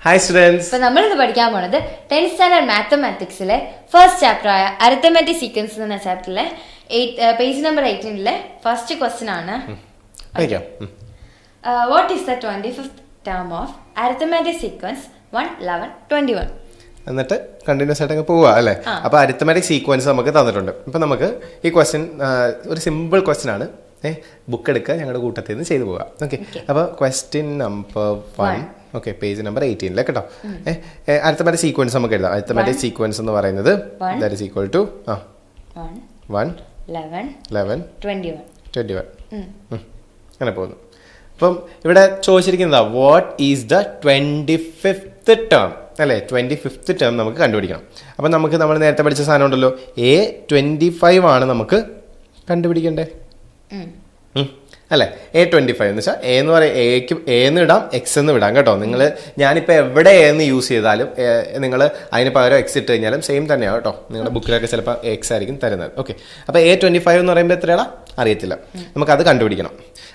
Hi students. So, we will study 10th standard mathematics first chapter arithmetic sequence chapter page number 18 first question what is the 25th term of arithmetic sequence 1 11 21 എന്നിട്ട് continuous ആയിട്ട് പോവുക അല്ലേ. അപ്പോൾ arithmetic sequence നമുക്ക് തന്നിട്ടുണ്ട്. ഇപ്പം നമുക്ക് ഈ ക്വസ്റ്റ്യൻ ഒരു സിമ്പിൾ ക്വസ്റ്റ്യൻ ആണ്. ബുക്ക് എടുക്കുക, ഞങ്ങളുടെ കൂട്ടത്തിൽ നിന്ന് ചെയ്തു പോവുക. ഓക്കെ, അപ്പോൾ question number 1 okay page number 18 കേട്ടോ. അരിത്തമാറ്റിക് സീക്വൻസ് നമുക്ക് എഴുതാം. അരിത്തമാറ്റിക് സീക്വൻസ് എന്ന് പറയുന്നത് ദാറ്റ് ഈസ് ഈക്വൽ ടു 1 11 21 അങ്ങനെ പോകുന്നു. അപ്പം ഇവിടെ ചോദിച്ചിരിക്കുന്നത് what is the 25th term അല്ലേ. 25th ടേം നമുക്ക് കണ്ടുപിടിക്കണം. അപ്പം നമുക്ക് നമ്മൾ നേരത്തെ പഠിച്ച സാധനം ഉണ്ടല്ലോ, A25 ആണ് നമുക്ക് കണ്ടുപിടിക്കണ്ടേ അല്ലേ. A25 എന്ന് വെച്ചാൽ എ എന്ന് പറയാം, എക്ക് എന്ന് ഇടാം എക്സ് എന്ന് വിടാം കേട്ടോ. ഞാനിപ്പോൾ എവിടെ എന്ന് യൂസ് ചെയ്താലും നിങ്ങൾ അതിന് പകരം എക്സ് ഇട്ട് കഴിഞ്ഞാലും സെയിം തന്നെയാണ് കേട്ടോ. നിങ്ങളുടെ ബുക്കിലൊക്കെ ചിലപ്പോൾ എക്സ് ആയിരിക്കും തരുന്നത്. ഓക്കെ, അപ്പോൾ A25 എന്ന് പറയുമ്പോൾ എത്രയാടാ അറിയത്തില്ല, നമുക്കത് കണ്ടുപിടിക്കണം.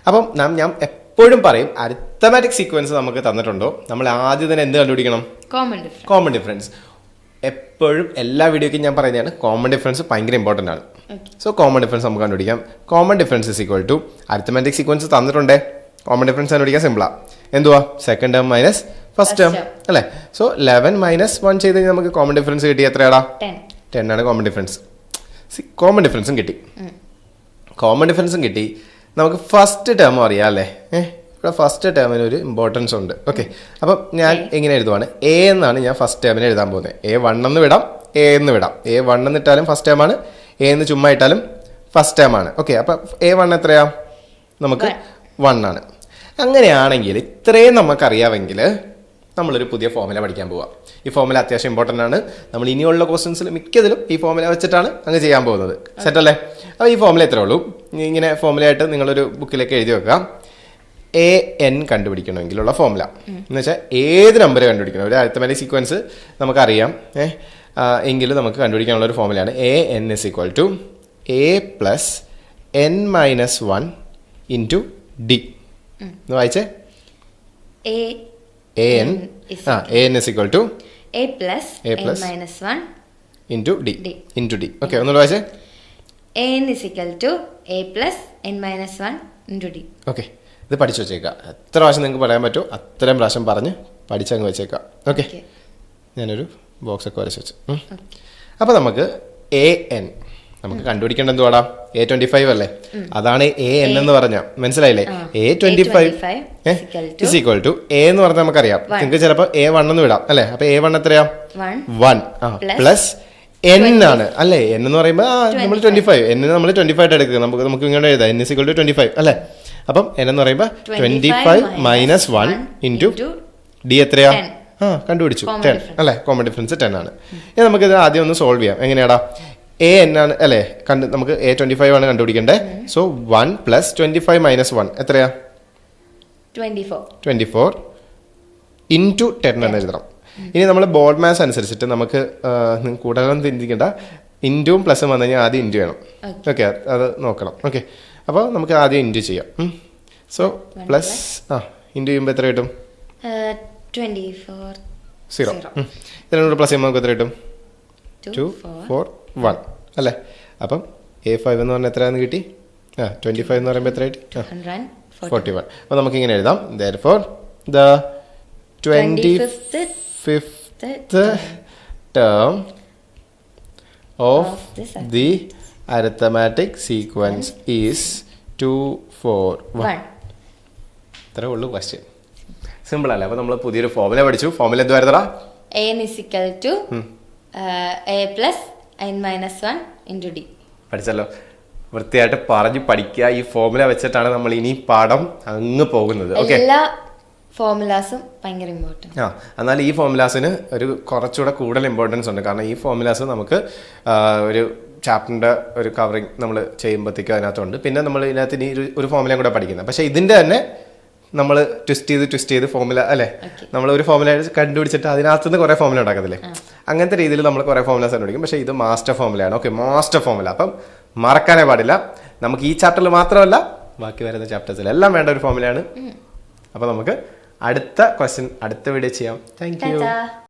അപ്പം ഞാൻ എപ്പോഴും പറയും അരിത്തമാറ്റിക് സീക്വൻസ് നമുക്ക് തന്നിട്ടുണ്ടോ, നമ്മൾ ആദ്യം തന്നെ എന്ത് കണ്ടുപിടിക്കണം? Common difference. എപ്പോഴും എല്ലാ വീഡിയോയ്ക്കും ഞാൻ പറയുന്നതാണ് കോമൺ ഡിഫറൻസ് ഭയങ്കര ഇമ്പോർട്ടൻ്റ് ആണ്. സോ കോമൺ ഡിഫറൻസ് നമുക്ക് കണ്ടുപിടിക്കാം. Common difference is equal to arithmetic sequence തന്നിട്ടുണ്ടേ, കോമൺ ഡിഫറൻസ് കണ്ടുപിടിക്കാൻ സിമ്പിളാ. എന്തുവാ? Second term minus first term അല്ലേ. സോ 11 - 1 ചെയ്ത് കഴിഞ്ഞാൽ നമുക്ക് കോമൺ ഡിഫറൻസ് കിട്ടി. എത്രയാടാ? 10 ആണ് കോമൺ ഡിഫറൻസ്. കോമൺ ഡിഫറൻസും കിട്ടി. കോമൺ ഡിഫറൻസും കിട്ടി. നമുക്ക് ഫസ്റ്റ് ടേം അറിയാം അല്ലേ. ഇവിടെ ഫസ്റ്റ് ടേമിന് ഒരു ഇമ്പോർട്ടൻസ് ഉണ്ട്. ഓക്കെ, അപ്പം ഞാൻ എങ്ങനെ എഴുതുവാണ്? എ എന്നാണ് ഞാൻ ഫസ്റ്റ് ടേമിന് എഴുതാൻ പോകുന്നത്. A1 എന്ന് വിടാം, എ എന്ന് വിടാം. A1 എന്ന് ഇട്ടാലും ഫസ്റ്റ് ടേമാണ്, എ എന്ന് ചുമ്മാ ഇട്ടാലും ഫസ്റ്റ് ടേമാണ്. ഓക്കെ, അപ്പം A1 എത്രയാ? നമുക്ക് 1 ആണ്. അങ്ങനെയാണെങ്കിൽ ഇത്രയും നമുക്കറിയാമെങ്കിൽ നമ്മളൊരു പുതിയ ഫോമുല പഠിക്കാൻ പോവാം. ഈ ഫോമുല അത്യാവശ്യം ഇമ്പോർട്ടൻ്റ് ആണ്. നമ്മൾ ഇനിയുള്ള ക്വസ്റ്റ്യൻസിൽ മിക്കതിലും ഈ ഫോമുല വെച്ചിട്ടാണ് അങ്ങ് ചെയ്യാൻ പോകുന്നത്. സെറ്റല്ലേ? അപ്പോൾ ഈ ഫോമുല എത്രയേ ഉള്ളൂ. ഇങ്ങനെ ഫോമുലയായിട്ട് നിങ്ങളൊരു ബുക്കിലേക്ക് എഴുതി വെക്കുക. AN കണ്ടുപിടിക്കണമെങ്കിലുള്ള ഫോമുല എന്ന് വെച്ചാൽ ഏത് നമ്പർ കണ്ടുപിടിക്കണം, ഒരു അരിത്തമാറ്റിക് സീക്വൻസ് നമുക്കറിയാം എങ്കിലും നമുക്ക് കണ്ടുപിടിക്കാനുള്ള ഒരു ഫോമുലയാണ് AN = A + n - 1 × D. എന്ന് വായിച്ചേ. AN = A + n - 1 × D. Okay, ഒന്നുകൂടെ വായിച്ചേ. AN = A + n - 1 × D. Okay, ഇത് പഠിച്ചു വെച്ചേക്കാം. എത്ര പ്രാവശ്യം നിങ്ങൾക്ക് പറയാൻ പറ്റുമോ അത്രയും പ്രാവശ്യം പറഞ്ഞ് പഠിച്ചങ്ങ് വെച്ചേക്കാം. ഓക്കെ, ഞാനൊരു ബോക്സൊക്കെ വരച്ച് വെച്ചു. അപ്പോൾ നമുക്ക് AN നമുക്ക് കണ്ടുപിടിക്കേണ്ട എന്തുവാടാ? A25 അല്ലേ. അതാണ് AN എന്ന് പറഞ്ഞാൽ മനസ്സിലായില്ലേ. A25 = A എന്ന് പറഞ്ഞാൽ നമുക്കറിയാം. നിങ്ങൾക്ക് ചിലപ്പോൾ A1 എന്ന് വിടാം അല്ലേ. അപ്പോൾ A1 എത്രയാ? 1 പ്ലസ് N ആണ് അല്ലേ. N എന്ന് പറയുമ്പോൾ നമ്മൾ 25, N നമ്മൾ 25 ആയിട്ട് എടുക്കുക. നമുക്ക് ഇങ്ങനെ എഴുതാം N = 25 അല്ലേ. അപ്പം N എന്ന് പറയുമ്പോൾ 25 - 1 × D എത്രയാ? കണ്ടുപിടിച്ചു 10 അല്ലേ. കോമൺ ഡിഫറൻസ് 10 ആണ്. ഇനി നമുക്കിത് ആദ്യം ഒന്ന് സോൾവ് ചെയ്യാം. എങ്ങനെയാടാ? AN ആണ് അല്ലേ. നമുക്ക് A25 ആണ് കണ്ടുപിടിക്കേണ്ടത്. സോ 1 + 25 - 1 എത്രയാ? 24 × 10 എന്ന് എഴുതണം. ഇനി നമ്മൾ ബോർഡ് മാത്സ് അനുസരിച്ചിട്ട് നമുക്ക് കൂടുതലൊന്നും ചിന്തിക്കേണ്ട, ഇൻറ്റും പ്ലസും വന്നു കഴിഞ്ഞാൽ ആദ്യം ഇൻറ്റു വേണം. ഓക്കെ, അത് നോക്കണം. ഓക്കെ, അപ്പോൾ നമുക്ക് ആദ്യം ഇൻറ്റു ചെയ്യാം. സോ പ്ലസ് ഇൻറ്റു ചെയ്യുമ്പോൾ എത്ര കിട്ടും? 0. ഇതിനോട് പ്ലസ് ചെയ്യുമ്പോൾ നമുക്ക് എത്ര കിട്ടും? 2 4 1 അല്ലേ. അപ്പം A5 എന്ന് പറഞ്ഞാൽ എത്രയാണെന്ന് കിട്ടി? 25 എന്ന് പറയുമ്പോൾ എത്ര കിട്ടി? 41. അപ്പോൾ നമുക്കിങ്ങനെ എഴുതാം. Therefore the 25th term of the arithmetic sequence is 2 4 1. ഇത്രേ ഉള്ളൂ ക്വസ്റ്റ്യൻ. സിമ്പിൾ അല്ലേ. അപ്പോൾ നമ്മൾ പുതിയൊരു ഫോമുല പഠിച്ചു. ഫോമുല എന്തുവായിരുന്നടാ? AN = A + n - 1 × D. പഠിച്ചല്ലോ. വൃത്തിയായിട്ട് പറഞ്ഞു പഠിക്കുക. ഈ ഫോമുല വെച്ചിട്ടാണ് നമ്മൾ ഇനി പാഠം അങ്ങ് പോകുന്നത്. ഓക്കെ, എല്ലാ ഫോമുലാസും ഭയങ്കര ഇമ്പോർട്ടൻറ്റ്. എന്നാൽ ഈ ഫോമുലാസിന് ഒരു കുറച്ചുകൂടെ കൂടുതൽ ഇമ്പോർട്ടൻസ് ഉണ്ട്. കാരണം ഈ ഫോമുലാസ് നമുക്ക് ഒരു ചാപ്റ്ററിൻ്റെ ഒരു കവറിങ് നമ്മൾ ചെയ്യുമ്പോഴത്തേക്കും അതിനകത്തുണ്ട്. പിന്നെ നമ്മൾ ഇതിനകത്ത് ഇനി ഒരു ഫോമുലയും കൂടെ പഠിക്കുന്നത്. പക്ഷേ ഇതിൻ്റെ തന്നെ നമ്മൾ ട്വിസ്റ്റ് ചെയ്ത് ഫോമുല അല്ലേ. നമ്മൾ ഒരു ഫോമുല കണ്ടുപിടിച്ചിട്ട് അതിനകത്തുനിന്ന് കുറേ ഫോമുല ഉണ്ടാക്കത്തില്ലേ. അങ്ങനത്തെ രീതിയിൽ നമ്മൾ കുറേ ഫോമുലാസ് കണ്ടുപിടിക്കും. പക്ഷേ ഇത് മാസ്റ്റർ ഫോമുലയാണ്. Okay, master formula. അപ്പം മറക്കാനേ പാടില്ല. നമുക്ക് ഈ ചാപ്റ്ററിൽ മാത്രമല്ല ബാക്കി വരുന്ന ചാപ്റ്റേഴ്സിലെല്ലാം വേണ്ട ഒരു ഫോമുലയാണ്. അപ്പോൾ നമുക്ക് അടുത്ത ക്വസ്റ്റ്യൻ അടുത്ത വീഡിയോ ചെയ്യാം. Thank you. Ta-ta.